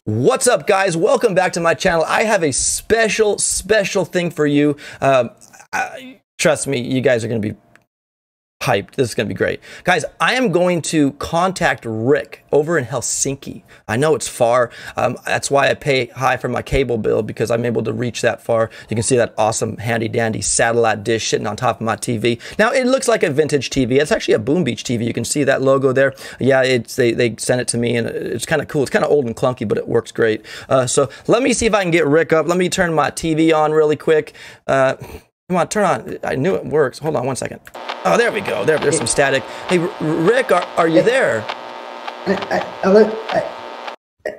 What's up, guys? Welcome back to my channel. I have a special thing for you. Trust me, you guys are going to be hyped. This is going to be great. Guys, I am going to contact Rick over in Helsinki. I know it's far. That's why I pay high for my cable bill, because I'm able to reach that far. You can see that awesome handy dandy satellite dish sitting on top of my TV. Now, it looks like a vintage TV. It's actually a boombeach TV. You can see that logo there. Yeah, they sent it to me, and it's kind of cool. It's kind of old and clunky, but it works great. So let me see if I can get Rick up. Let me turn my TV on really quick. Come on, turn on. I knew it works. Hold on one second. Oh, there we go. There's some static. Hey, Rick, are you there?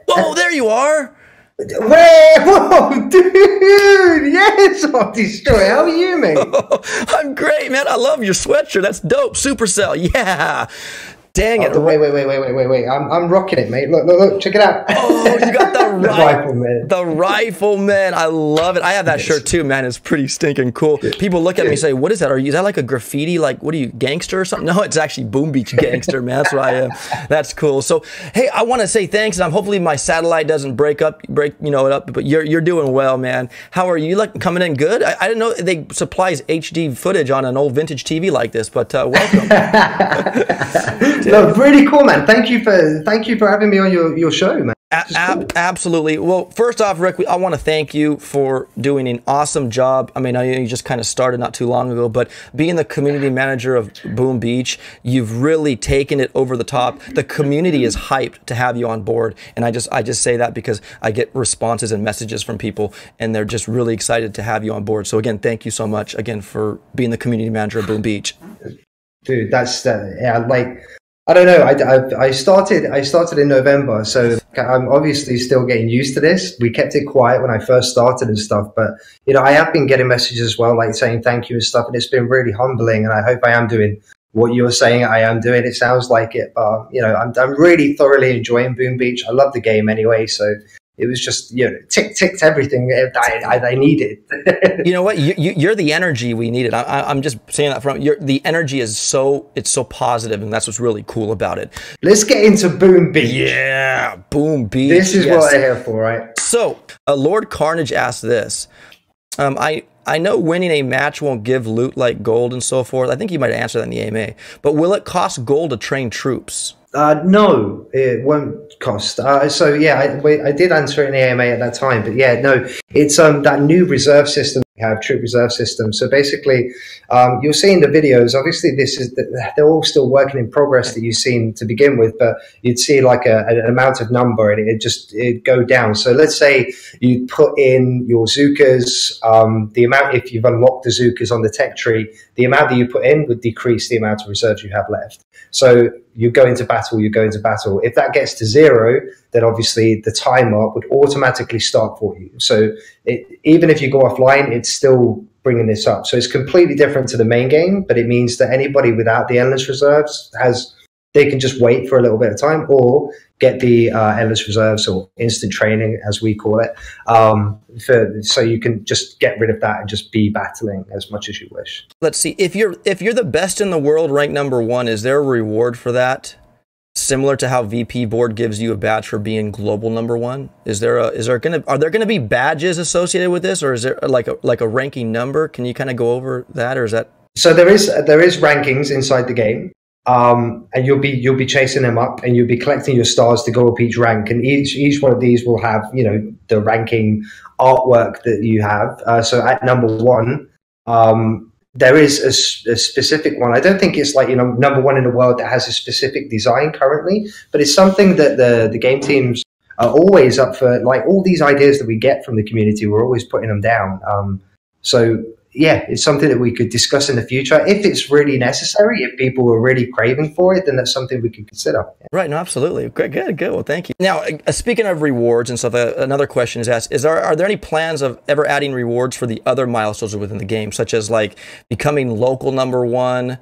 Whoa, there you are. Whoa, dude! Yes, I'm destroyed. How are you, mate? I'm great, man. I love your sweatshirt. That's dope. Supercell. Yeah. Dang it. Wait. I'm rocking it, mate. Look, check it out. Oh, you got the rifleman. The rifleman. I love it. I have that shirt too, man. It's pretty stinking cool. People look at me and say, what is that? Is that like a graffiti? Like, what are you, gangster or something? No, it's actually Boom Beach Gangster, man. That's what I am. That's cool. So, hey, I want to say thanks. And hopefully my satellite doesn't break it up, but you're doing well, man. How are you? Like, coming in good? I didn't know they supplies HD footage on an old vintage TV like this, but welcome. No, really cool, man. Thank you for having me on your show, man. Cool. Absolutely. Well, first off, Rick, I want to thank you for doing an awesome job. I mean, I know you just kind of started not too long ago, but being the community manager of Boom Beach, you've really taken it over the top. The community is hyped to have you on board, and I just say that because I get responses and messages from people, and they're just really excited to have you on board. So again, thank you so much again for being the community manager of Boom Beach. Dude, that's yeah, like. I don't know. I started in November, so I'm obviously still getting used to this. We kept it quiet when I first started and stuff, but I have been getting messages as well, like saying thank you and stuff, and it's been really humbling. And I hope I am doing what you're saying I am doing. It sounds like it, but I'm really thoroughly enjoying Boom Beach. I love the game anyway, so. It was just, ticked everything I needed. You know what? You're the energy we needed. I'm just saying that from the energy is so positive, and that's what's really cool about it. Let's get into Boom Beach. Yeah, Boom Beach. This is what I'm here for, right? So, Lord Carnage asked this. I know winning a match won't give loot like gold and so forth. I think you might answer that in the AMA. But will it cost gold to train troops? No, it won't cost. So yeah, I did answer it in the AMA at that time, but yeah, no, it's that new reserve system we have, troop reserve system. So basically, you'll see in the videos. Obviously, they're all still working in progress that you've seen to begin with, but you'd see like an amount of number, and it'd go down. So let's say you put in your Zookas, the amount, if you've unlocked the Zookas on the tech tree, the amount that you put in would decrease the amount of reserves you have left. So you go into battle. If that gets to 0, then obviously the timer would automatically start for you. So even if you go offline, it's still bringing this up. So it's completely different to the main game, but it means that anybody without the endless reserves they can just wait for a little bit of time or get the endless reserves or instant training, as we call it. So you can just get rid of that and just be battling as much as you wish. Let's see. If you're the best in the world, ranked #1, is there a reward for that? Similar to how VP board gives you a badge for being global #1? Are there gonna be badges associated with this, or is there like a ranking number? Can you kind of go over that, or is that? So there is rankings inside the game. And you'll be chasing them up, and you'll be collecting your stars to go up each rank, and each one of these will have the ranking artwork that you have. So at #1, there is a specific one. I don't think it's like #1 in the world that has a specific design currently, but it's something that the game teams are always up for. Like all these ideas that we get from the community, we're always putting them down. So. Yeah, it's something that we could discuss in the future. If it's really necessary, if people are really craving for it, then that's something we could consider. Right, no, absolutely. Good. Well, thank you. Now, speaking of rewards and stuff, another question is asked, are there any plans of ever adding rewards for the other milestones within the game, such as like becoming local #1,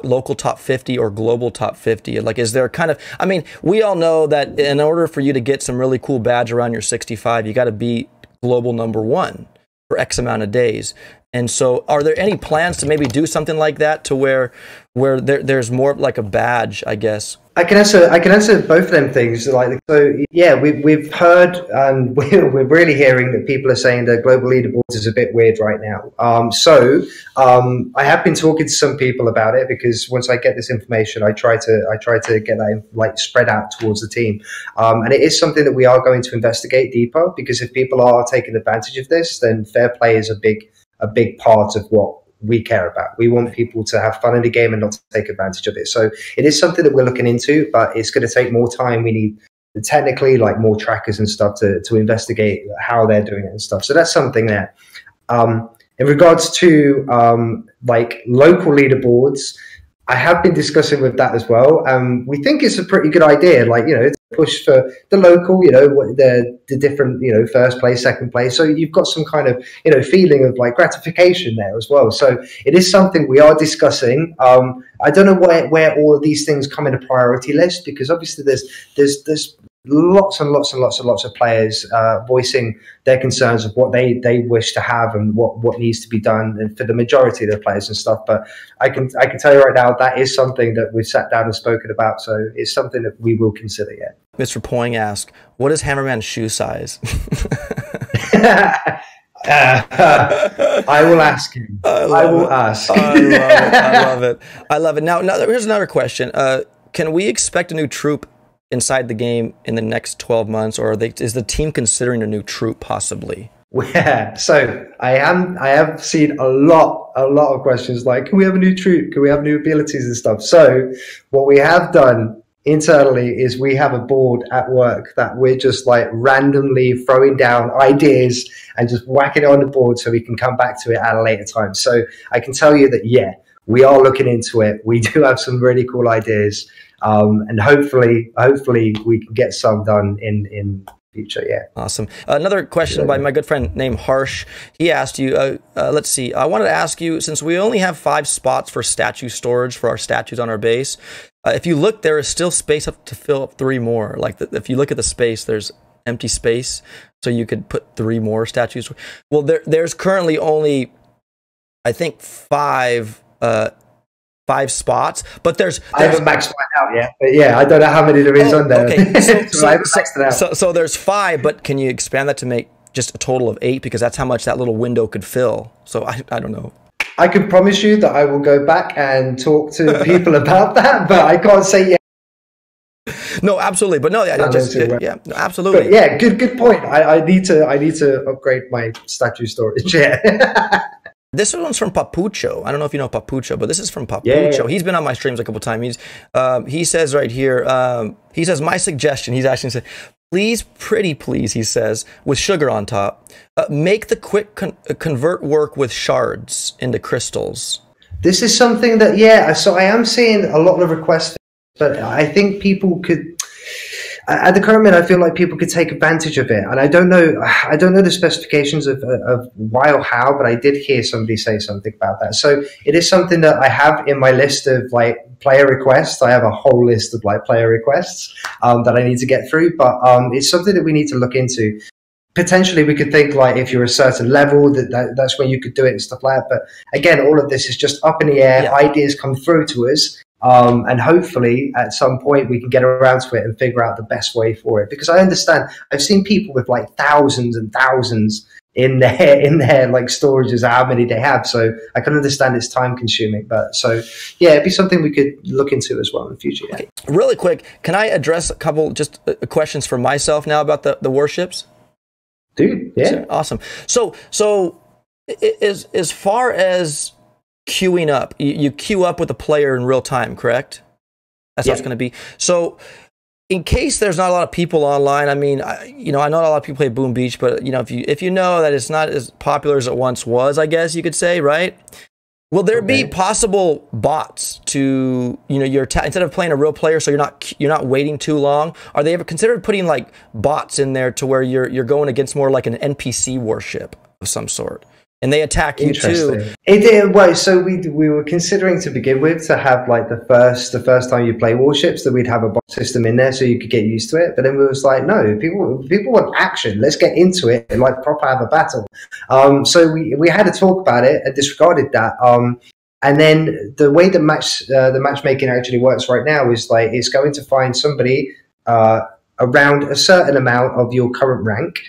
local top 50 or global top 50? Like, is there kind of, I mean, we all know that in order for you to get some really cool badge around your 65, you got to be global #1. For X amount of days. And so, are there any plans to maybe do something like that to where there's more like a badge, I guess? I can answer both of them things. Like, so yeah, we've heard, and we're really hearing that people are saying that global leaderboards is a bit weird right now. I have been talking to some people about it, because once I get this information, I try to get that like spread out towards the team. And it is something that we are going to investigate deeper, because if people are taking advantage of this, then fair play is a big part of what we care about. We want people to have fun in the game and not to take advantage of it. So it is something that we're looking into, but it's going to take more time. We need technically like more trackers and stuff to investigate how they're doing it and stuff. So that's something there. In regards to like local leaderboards, I have been discussing with that as well. We think it's a pretty good idea, like, you know, to push for the local, you know, the different, you know, first place, second place. So you've got some kind of, you know, feeling of like gratification there as well. So it is something we are discussing. I don't know where all of these things come in a priority list, because obviously there's lots and lots of players voicing their concerns of what they wish to have and what needs to be done, and for the majority of the players and stuff. But I can tell you right now, that is something that we've sat down and spoken about. So it's something that we will consider. Yeah. Mr. Poing asked, "What is Hammerman's shoe size?" I will ask him. I will ask. I love it. Now here's another question. Can we expect a new troop inside the game in the next 12 months, or is the team considering a new troop possibly? Yeah, so I have seen a lot of questions like, can we have a new troop? Can we have new abilities and stuff? So what we have done internally is we have a board at work that we're just like randomly throwing down ideas and just whacking it on the board so we can come back to it at a later time. So I can tell you that, yeah, we are looking into it. We do have some really cool ideas. And hopefully we can get some done in future. Yeah. Awesome. Another question by my good friend named Harsh. He asked you, let's see, I wanted to ask you, since we only have 5 spots for statue storage for our statues on our base, if you look, there is still space up to fill up 3 more. Like if you look at the space, there's empty space, so you could put 3 more statues. Well, there's currently only, I think, 5 spots, but there's I haven't maxed mine out yet, but yeah, I don't know how many there is on there. Okay, so I haven't maxed it out. So there's 5, but can you expand that to make just a total of 8, because that's how much that little window could fill? So I don't know. I can promise you that I will go back and talk to people about that, but I can't say yet. No, absolutely, but no, yeah, absolutely. But yeah, good point. I need to upgrade my statue storage. Yeah. This one's from Papucho. I don't know if you know Papucho, but this is from Papucho. Yeah. He's been on my streams a couple times. He says right here, he says, my suggestion, he's actually said, pretty please, he says, with sugar on top, make the quick convert work with shards into crystals. This is something that, yeah, so I am seeing a lot of requests, but I think people could, at the current minute, I feel like people could take advantage of it, and I don't know the specifications of why or how, but I did hear somebody say something about that. So it is something that I have in my list of like player requests. I have a whole list of like player requests that I need to get through, but it's something that we need to look into. Potentially, we could think like if you're a certain level, that's when you could do it and stuff like that. But again, all of this is just up in the air. Yeah. Ideas come through to us. And hopefully at some point we can get around to it and figure out the best way for it. Because I understand, I've seen people with like thousands and thousands in their like storages, how many they have. So I can understand it's time consuming. But so yeah, it'd be something we could look into as well in the future. Yeah. Okay. Really quick, can I address a couple just questions for myself now about the warships? Dude, yeah. Awesome. So as far as queuing up, you queue up with a player in real time, correct? That's how it's going to be. So in case there's not a lot of people online, I mean, I know a lot of people play Boom Beach, but if you know that it's not as popular as it once was, I guess you could say, right? Will there be possible bots to, instead of playing a real player, so you're not waiting too long? Are they ever considered putting like bots in there to where you're going against more like an NPC warship of some sort? And they attack you too. It did. Well, so we were considering to begin with to have like the first time you play Warships that we'd have a boss system in there so you could get used to it. But then we was like, no, people want action. Let's get into it and like proper have a battle. So we had to talk about it and disregarded that. And then the way the matchmaking actually works right now is like it's going to find somebody around a certain amount of your current rank,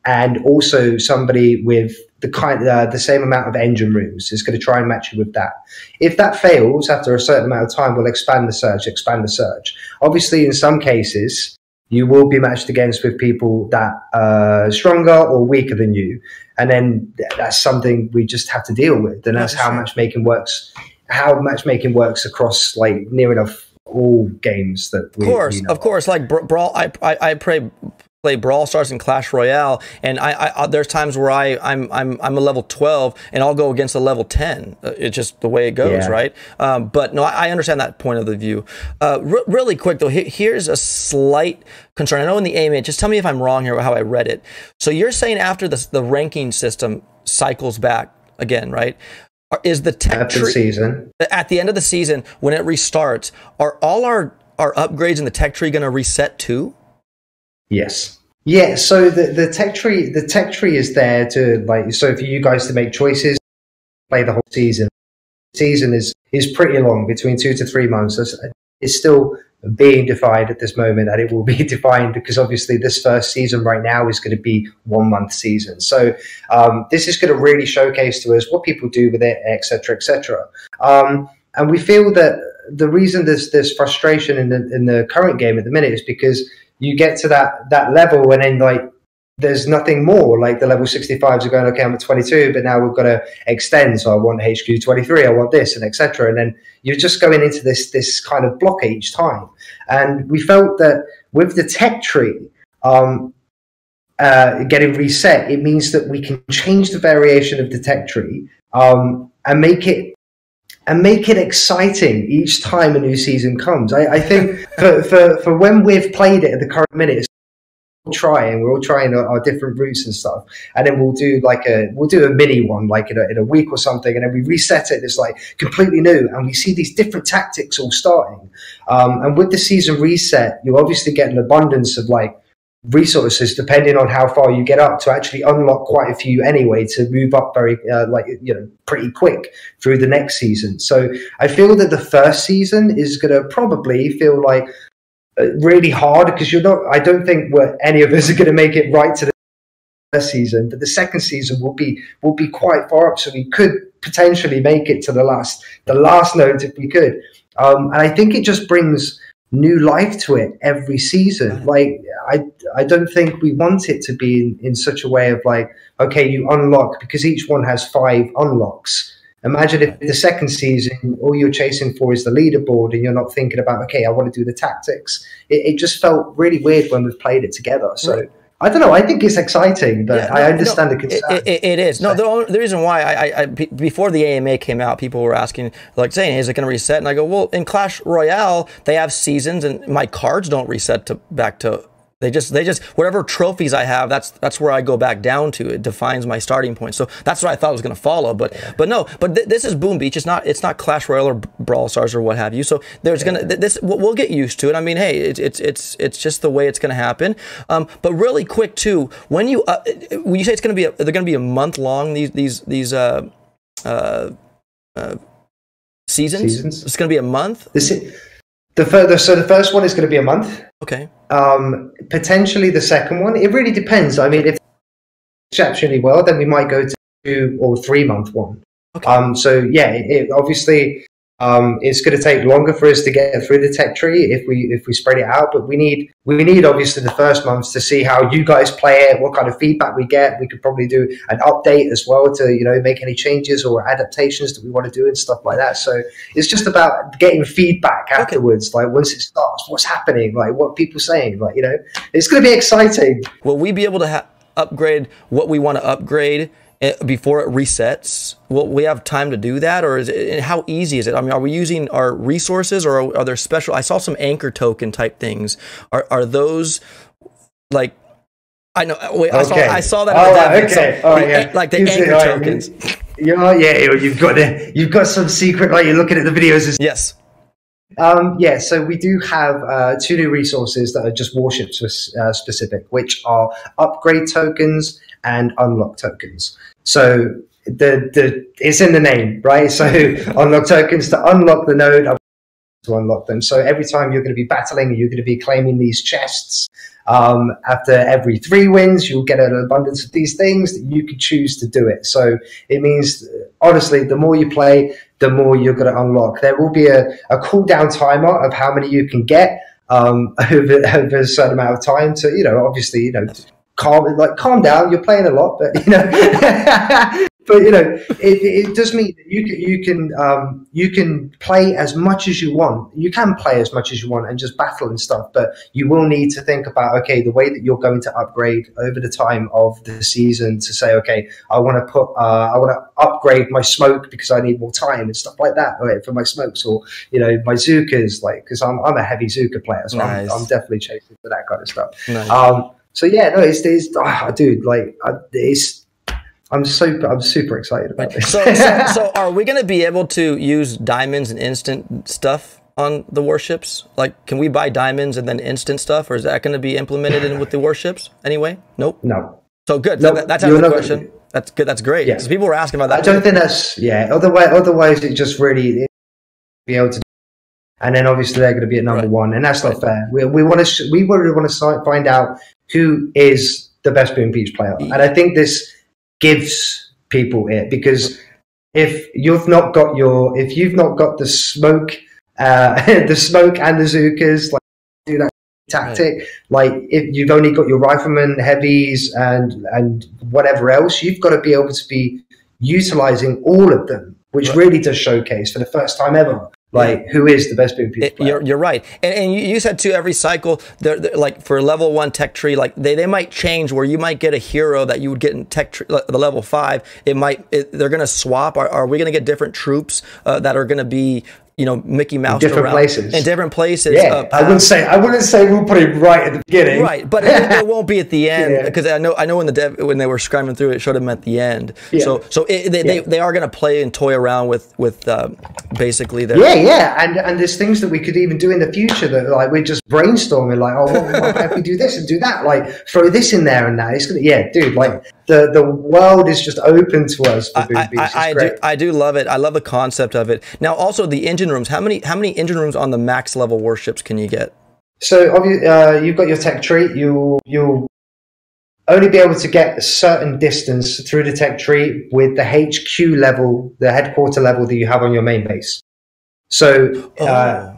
and also somebody with the same amount of engine rooms is going to try and match you with that. If that fails after a certain amount of time, we'll expand the search. Obviously, in some cases, you will be matched against with people that are stronger or weaker than you. And then that's something we just have to deal with. And that's how matchmaking works. How matchmaking works across like near enough all games that we. Of course. Like Brawl, I play Brawl Stars and Clash Royale, and I there's times where I'm a level 12 and I'll go against a level 10. It's just the way it goes, right? But no, I understand that point of the view. Really quick though, here's a slight concern. I know in the AMA, just tell me if I'm wrong here how I read it. So you're saying after the ranking system cycles back again, right? Is the tech tree at the end of the season when it restarts? Are all our upgrades in the tech tree going to reset too? Yes. Yeah. So the tech tree is there to like. So for you guys to make choices, play the whole season. Season is pretty long, between 2 to 3 months. It's still being defined at this moment, and it will be defined because obviously this first season right now is going to be 1 month season. So this is going to really showcase to us what people do with it, etc., etc. And we feel that the reason there's frustration in the current game at the minute is because you get to that level and then like there's nothing more. Like the level 65s are going, okay, I'm at 22, but now we've got to extend. So I want HQ 23, I want this, and etc. And then you're just going into this kind of block each time. And we felt that with the tech tree getting reset, it means that we can change the variation of the tech tree and make it exciting each time a new season comes. I think for when we've played it at the current minute, we're all trying our different routes and stuff, and then we'll do a mini one like in a week or something, and then we reset it. It's like completely new, and we see these different tactics all starting. And with the season reset, you obviously get an abundance of like resources depending on how far you get up to actually unlock quite a few anyway to move up very pretty quick through the next season. So I feel that the first season is going to probably feel like really hard because I don't think any of us are going to make it right to the first season, but the second season will be quite far up, so we could potentially make it to the last note if we could. And I think it just brings new life to it every season. Like I don't think we want it to be in such a way of like, okay, you unlock because each one has 5 unlocks. Imagine if the second season all you're chasing for is the leaderboard and you're not thinking about, okay, I want to do the tactics. It just felt really weird when we've played it together. So right. I don't know. I think it's exciting, but I understand the concern. It is. No, the reason why before the AMA came out, people were asking, like saying, is it going to reset? And I go, well, in Clash Royale, they have seasons and my cards don't reset back to. They just whatever trophies I have, that's where I go back down to. It defines my starting point. So that's what I thought was going to follow. But this is Boom Beach. It's not Clash Royale or Brawl Stars or what have you. So there's we'll get used to it. I mean, hey, it's just the way it's going to happen. But really quick too, when you say it's going to be they're going to be a month long these seasons. It's going to be a month. So the first one is going to be a month. Okay. Potentially the second one. It really depends. I mean, if it's exceptionally well, then we might go to 2 or 3 month one. Okay. So yeah, it obviously it's going to take longer for us to get through the tech tree if we spread it out. But we need obviously the first months to see how you guys play it, what kind of feedback we get. We could probably do an update as well to make any changes or adaptations that we want to do and stuff like that. So it's just about getting feedback afterwards. Like once it starts, what's happening? Like what people saying? Like it's going to be exciting. Will we be able to upgrade what we want to upgrade before it resets? Will we have time to do that, or how easy is it? I mean, are we using our resources, or are there special? I saw some anchor token type things. Are those like I know. Wait, Okay. I saw that. Oh, In the okay. So Oh, yeah. like the You see, anchor right, tokens. Yeah, you've got some secret, like you're looking at the videos. Yes. Yeah, so we do have two new resources that are just Warships specific, which are upgrade tokens and unlock tokens. So it's in the name, right? So unlock tokens to unlock the node, to unlock them. So every time you're going to be battling, you're going to be claiming these chests. After every 3 wins, you'll get an abundance of these things that you can choose to do it. So it means, honestly, the more you play, the more you're going to unlock. There will be a cooldown timer of how many you can get over a certain amount of time. So, obviously, calm down. You're playing a lot, but, but it does mean that you can play as much as you want. You can play as much as you want and just battle and stuff, but you will need to think about, okay, the way that you're going to upgrade over the time of the season to say, okay, I want to upgrade my smoke because I need more time and stuff like that, right, for my smokes, or my Zukas, because I'm a heavy Zuka player, so nice. I'm definitely chasing for that kind of stuff. Nice. So yeah, no, I'm super excited about this. So are we going to be able to use diamonds and instant stuff on the warships? Like, can we buy diamonds and then instant stuff, or is that going to be implemented in with the warships anyway? Nope. No. So good. Nope. That's out of the question. That's good. That's great. Because people were asking about that. I don't think that's Otherwise, it just really be able to. And then obviously they're going to be at number one, and that's not fair. We really want to find out who is the best Boom Beach player, and I think this gives people it, because if you've not got the smoke, the smoke and the Zukas, like, do that tactic, like if you've only got your riflemen, heavies, and whatever else, you've got to be able to be utilizing all of them, which really does showcase for the first time ever, like, who is the best Boom Beach player. You're right. And you said too, every cycle, they're like for level 1 tech tree, like they might change, where you might get a hero that you would get in tech tree, the level 5. They're going to swap. Are we going to get different troops that are going to be, Mickey Mouse different places. In different places. Yeah, I wouldn't say we'll put it right at the beginning. Right, but it won't be at the end, because I know when they were scrambling through, it showed them at the end. Yeah. So they are going to play and toy around with basically their and there's things that we could even do in the future that, like, we're just brainstorming, like, what if we do this and do that, like throw this in there and that. It's gonna, dude, like the world is just open to us for Boom Beach. I do love it. I love the concept of it. Now, also the engine rooms. How many engine rooms on the max level warships can you get? So obviously, you've got your tech tree. You'll only be able to get a certain distance through the tech tree with the HQ level, the headquarter level that you have on your main base. So, so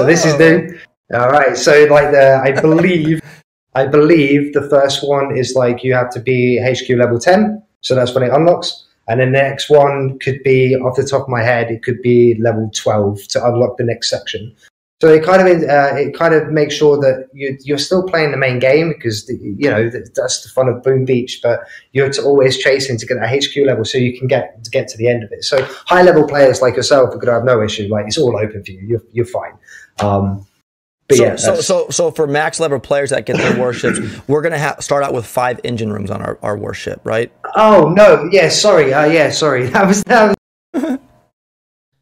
this is new. All right. So, like, I believe the first one is, like, you have to be HQ level 10. So that's when it unlocks. And then the next one could be, off the top of my head, it could be level 12 to unlock the next section. So it kind of makes sure that you're still playing the main game, because that's the fun of Boom Beach. But you're always chasing to get that HQ level so you can get to the end of it. So high level players like yourself are going to have no issue. Like, it's all open for you. You're fine. So for max level players that get their warships, we're going to start out with 5 engine rooms on our warship, right? Oh no! Yeah, sorry. Sorry. That was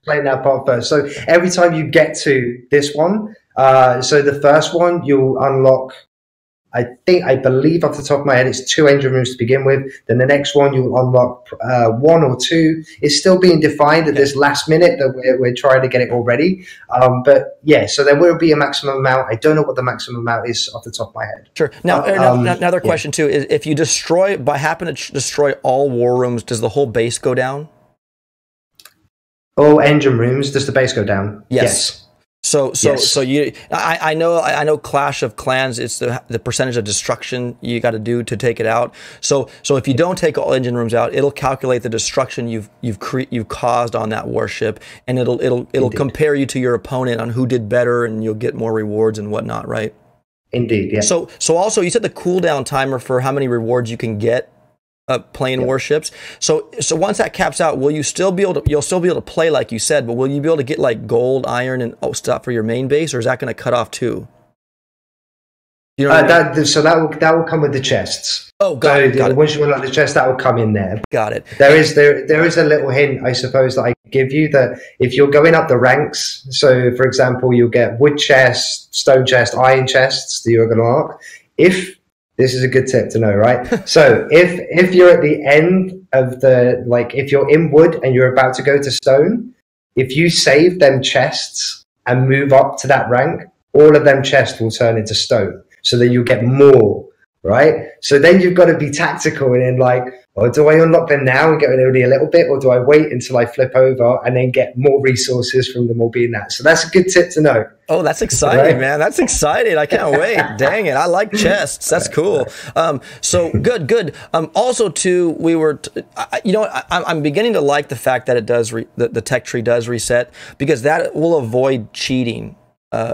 playing that part first. So every time you get to this one, so the first one you'll unlock. I believe off the top of my head, it's 2 engine rooms to begin with. Then the next one you'll unlock 1 or 2. It's still being defined at this last minute that we're trying to get it all ready. But yeah, so there will be a maximum amount. I don't know what the maximum amount is off the top of my head. Sure. Now, another question too is, if you happen to destroy all war rooms, does the whole base go down? All engine rooms, does the base go down? Yes. So I know Clash of Clans, it's the percentage of destruction you got to do to take it out. So if you don't take all engine rooms out, it'll calculate the destruction you've caused on that warship, and it'll compare you to your opponent on who did better, and you'll get more rewards and whatnot, right? Indeed, yeah. So also, you said the cooldown timer for how many rewards you can get playing warships. So once that caps out, you'll still be able to play like you said, but will you be able to get like gold, iron, and stuff for your main base, or is that going to cut off too? You know what I mean? So that will come with the chests. Oh, got it. Once you unlock the chest, that will come in there. Got it. There is a little hint, I suppose, that I can give you, that if you're going up the ranks, so for example, you'll get wood chest, stone chest, iron chests that you're going to unlock. This is a good tip to know, right? So if you're at the end of if you're in wood and you're about to go to stone, if you save them chests and move up to that rank, all of them chests will turn into stone. So that you'll get more, right? So then you've got to be tactical and then do I unlock them now and get only a little bit, or do I wait until I flip over and then get more resources from them all being that? So that's a good tip to know. Oh, that's exciting, right? Man. That's exciting. I can't wait. Dang it. I like chests. That's cool. So good. Also too, I'm beginning to like the fact that it does, the tech tree does reset, because that will avoid cheating.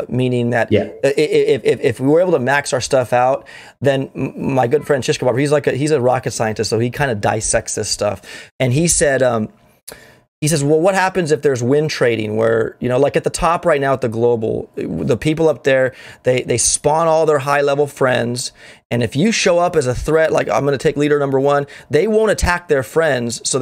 Meaning that if we were able to max our stuff out, then my good friend Shishka Barber, he's a rocket scientist, so he kind of dissects this stuff, and he said, he says, well, what happens if there's win trading, where, like at the top right now at the global, the people up there, they spawn all their high level friends, and if you show up as a threat, like I'm going to take leader number 1, they won't attack their friends, so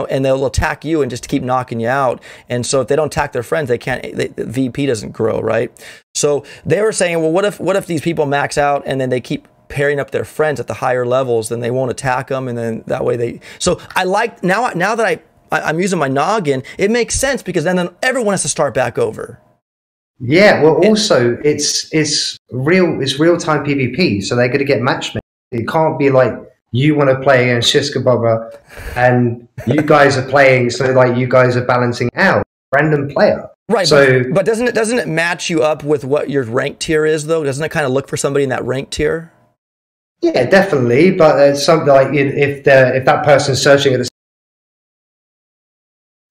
and they'll attack you and just keep knocking you out. And so if they don't attack their friends, the VP doesn't grow, right? So they were saying, well, what if these people max out and then they keep pairing up their friends at the higher levels, then they won't attack them, and then that way so I like, now that I'm using my noggin, it makes sense, because then everyone has to start back over. Yeah, well, also it's real-time PvP, so they're going to get matchmaking. It can't be like you want to play against Shiska Bubba and you guys are playing, so you guys are balancing out. Random player. Right, so, but doesn't it match you up with what your rank tier is, though? Doesn't it kind of look for somebody in that rank tier? Yeah, definitely. But something like if that person's searching at it's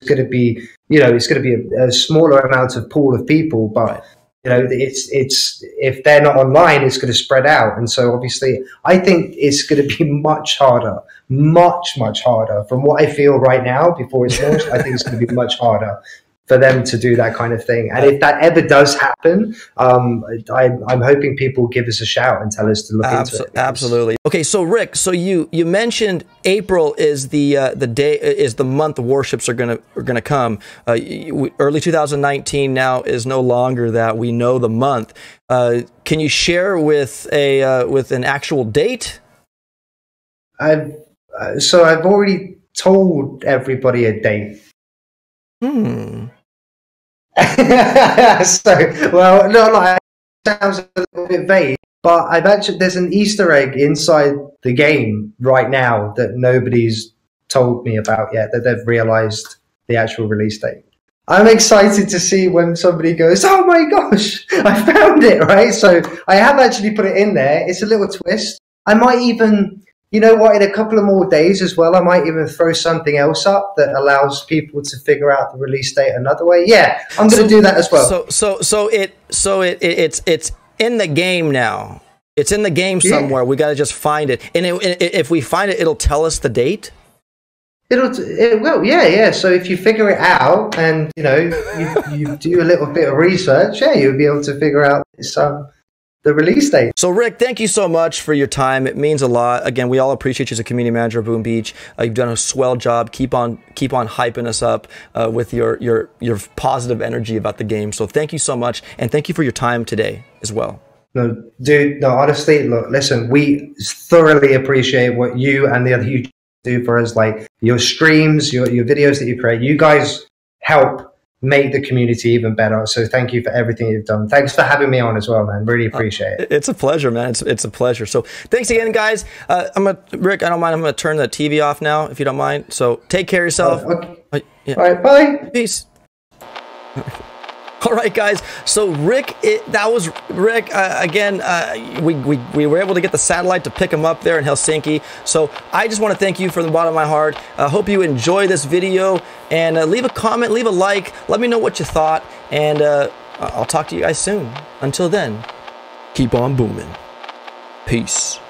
going to be, it's going to be a smaller amount of pool of people, but it's if they're not online, it's going to spread out, and so obviously I think it's going to be much harder, much harder. From what I feel right now, before it's launched, I think it's going to be much harder for them to do that kind of thing. And if that ever does happen, I'm hoping people give us a shout and tell us to look into it. Absolutely. Okay, so Rick, so you mentioned April is the month warships are gonna come. Early 2019 now is no longer that. We know the month. Can you share with an actual date? I've already told everybody a date. It sounds a little bit vague, but there's an Easter egg inside the game right now that nobody's told me about yet, that they've realized the actual release date. I'm excited to see when somebody goes, oh my gosh, I found it, right? So I have actually put it in there. It's a little twist. I might even, in a couple of more days as well, I might even throw something else up that allows people to figure out the release date another way. Yeah, I'm going to do that as well. So it's in the game now. It's in the game somewhere. We got to just find it. And if we find it, it'll tell us the date. It will, yeah. So if you figure it out and you do a little bit of research, you'll be able to figure out the release date. So Rick, thank you so much for your time. It means a lot. Again, we all appreciate you as a community manager of Boom Beach. You've done a swell job. Keep on hyping us up with your positive energy about the game. So thank you so much, and thank you for your time today as well. No, dude. No, honestly, look, listen. We thoroughly appreciate what you and the other YouTubers do for us. Like your streams, your videos that you create. You guys help make the community even better. So thank you for everything you've done. Thanks for having me on as well, man. Really appreciate it. It's a pleasure, man. It's a pleasure. So thanks again, guys. Rick, I don't mind. I'm gonna turn the TV off now, if you don't mind. So take care of yourself. Okay. All right, bye. Peace. All right, guys. So Rick, that was Rick. Again, we were able to get the satellite to pick him up there in Helsinki. So I just want to thank you from the bottom of my heart. I hope you enjoy this video, and leave a comment, leave a like. Let me know what you thought, and I'll talk to you guys soon. Until then, keep on booming. Peace.